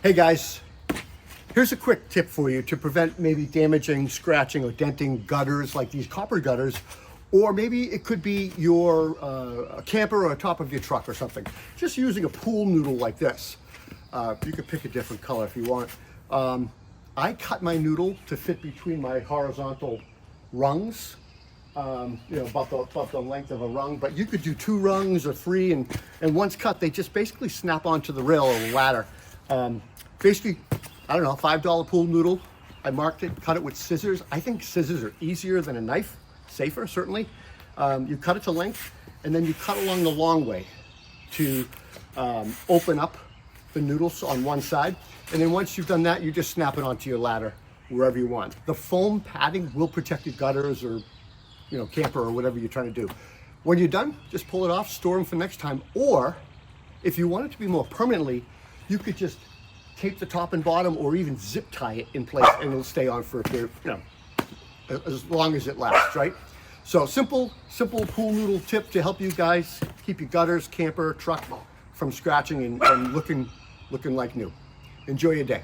Hey guys, here's a quick tip for you to prevent maybe damaging, scratching, or denting gutters like these copper gutters, or maybe it could be your a camper or top of your truck or something. Just using a pool noodle like this. You could pick a different color if you want. I cut my noodle to fit between my horizontal rungs. About the length of a rung, but you could do 2 rungs or 3, and once cut, they just basically snap onto the rail or the ladder. Basically, I don't know, $5 pool noodle. I marked it, cut it with scissors. I think scissors are easier than a knife, safer certainly. You cut it to length, and then you cut along the long way to open up the noodles on one side. And then once you've done that, you just snap it onto your ladder wherever you want. The foam padding will protect your gutters or camper or whatever you're trying to do. When you're done, just pull it off, store them for next time. Or if you want it to be more permanently, you could just tape the top and bottom or even zip tie it in place and it'll stay on for a period, as long as it lasts, right? So simple pool noodle tip to help you guys keep your gutters, camper, truck from scratching and looking like new. Enjoy your day.